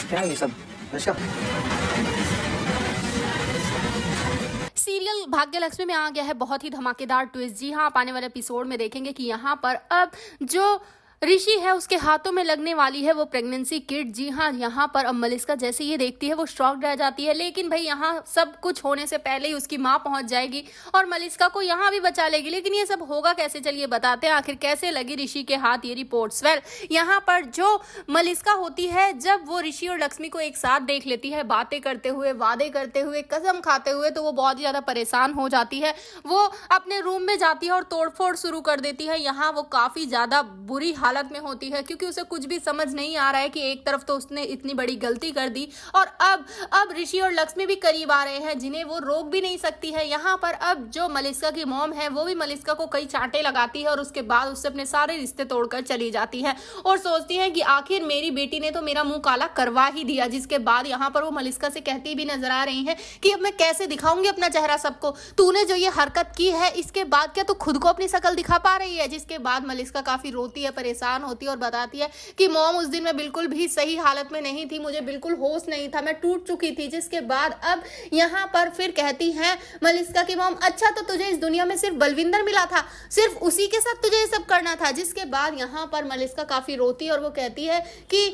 क्या है ये सब? अच्छा सीरियल भाग्यलक्ष्मी में आ गया है बहुत ही धमाकेदार ट्विस्ट। जी हाँ, आप आने वाले एपिसोड में देखेंगे कि यहाँ पर अब जो ऋषि है उसके हाथों में लगने वाली है वो प्रेगनेंसी किट। जी हाँ, यहाँ पर अब मलिस्का जैसे ये देखती है वो शॉक्ड रह जाती है, लेकिन भाई यहाँ सब कुछ होने से पहले ही उसकी माँ पहुंच जाएगी और मलिस्का को यहाँ भी बचा लेगी। लेकिन ये सब होगा कैसे, चलिए बताते हैं आखिर कैसे लगी ऋषि के हाथ ये रिपोर्ट्स। वेल, यहाँ पर जो मलिस्का होती है जब वो ऋषि और लक्ष्मी को एक साथ देख लेती है बातें करते हुए, वादे करते हुए, कसम खाते हुए, तो वो बहुत ही ज्यादा परेशान हो जाती है। वो अपने रूम में जाती है और तोड़फोड़ शुरू कर देती है। यहाँ वो काफी ज्यादा बुरी हालत में होती है क्योंकि उसे कुछ भी समझ नहीं आ रहा है कि एक तरफ तो उसने इतनी बड़ी गलती कर दी और अब ऋषि और लक्ष्मी भी करीब आ रहे हैं जिन्हें वो रोक भी नहीं सकती है। यहाँ पर अब जो मलिस्का की मॉम है वो भी मलिस्का को कई चांटे लगाती है और उसके बाद उससे अपने सारे रिश्ते तोड़कर चली जाती है और सोचती है कि आखिर मेरी बेटी ने तो मेरा मुंह काला करवा ही दिया। जिसके बाद यहाँ पर वो मलिस्का से कहती भी नजर आ रही है कि अब मैं कैसे दिखाऊंगी अपना चेहरा सबको, तूने जो ये हरकत की है इसके बाद क्या तू खुद को अपनी शकल दिखा पा रही है। जिसके बाद मलिस्का काफी रोती है, परेशान होती है और बताती है कि मॉम उस दिन मैं बिल्कुल भी सही हालत में नहीं थी, मुझे बिल्कुल होश नहीं था, मैं टूट चुकी थी। जिसके बाद अब यहाँ पर फिर कहती है मलिस्का की मॉम, अच्छा तो तुझे इस दुनिया में सिर्फ बलविंदर मिला था, सिर्फ उसी के साथ तुझे ये सब करना था। जिसके बाद यहाँ पर मलिस्का काफी रोती है और वो कहती है कि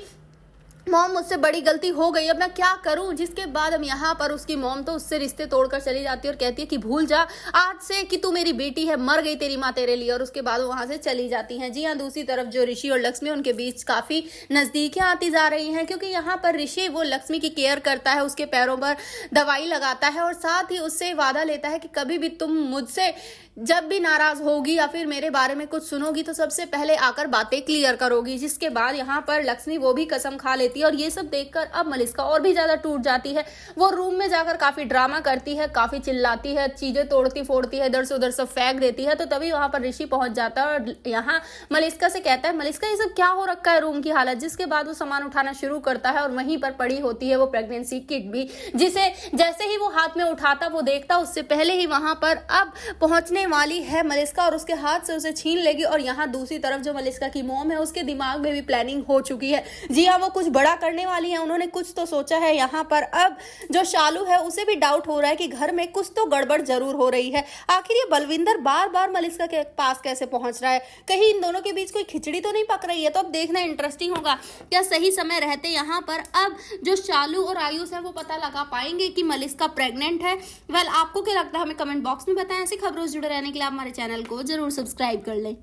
मॉम मुझसे बड़ी गलती हो गई, अब मैं क्या करूं। जिसके बाद अब यहाँ पर उसकी मॉम तो उससे रिश्ते तोड़कर चली जाती है और कहती है कि भूल जा आज से कि तू मेरी बेटी है, मर गई तेरी माँ तेरे लिए, और उसके बाद वो वहां से चली जाती हैं। जी हाँ, दूसरी तरफ जो ऋषि और लक्ष्मी उनके बीच काफी नजदीकियां आती जा रही हैं क्योंकि यहाँ पर ऋषि वो लक्ष्मी की केयर करता है, उसके पैरों पर दवाई लगाता है और साथ ही उससे वादा लेता है कि कभी भी तुम मुझसे जब भी नाराज होगी या फिर मेरे बारे में कुछ सुनोगी तो सबसे पहले आकर बातें क्लियर करोगी। जिसके बाद यहाँ पर लक्ष्मी वो भी कसम खा लेती है और ये सब देखकर अब मलिस्का और भी ज्यादा टूट जाती है। वो रूम में जाकर काफी ड्रामा करती है, काफी चिल्लाती है, चीजें तोड़ती फोड़ती है, इधर से उधर सब फेंक देती है। तो तभी वहां पर ऋषि पहुंच जाता है और यहाँ मलिस्का से कहता है, मलिस्का ये सब क्या हो रखा है रूम की हालत। जिसके बाद वो सामान उठाना शुरू करता है और वहीं पर पड़ी होती है वो प्रेगनेंसी किट भी, जिसे जैसे ही वो हाथ में उठाता वो देखता उससे पहले ही वहां पर अब पहुंचने वाली है मलिस्का और उसके हाथ से उसे छीन लेगी। और यहाँ दूसरी तरफ जो मलिस्का की मॉम है उसके दिमाग में भी प्लानिंग हो चुकी है। जी हाँ, वो कुछ बड़ा करने वाली है, उन्होंने कुछ तो सोचा है। यहाँ पर अब जो शालू है उसे भी डाउट हो रहा है कि घर में कुछ तो गड़बड़ जरूर हो रही है। आखिर ये बलविंदर बार बार मलिस्का के पास कैसे पहुंच रहा है, कहीं इन दोनों के बीच कोई खिचड़ी तो नहीं पक रही है। तो अब देखना इंटरेस्टिंग होगा क्या सही समय रहते यहाँ पर अब जो शालू और आयुष है वो पता लगा पाएंगे कि मलिस्का प्रेग्नेंट है। वेल, आपको क्या लगता है हमें कमेंट बॉक्स में बताएं। ऐसी खबरों से जुड़े रहने के लिए आप हमारे चैनल को जरूर सब्सक्राइब कर लें।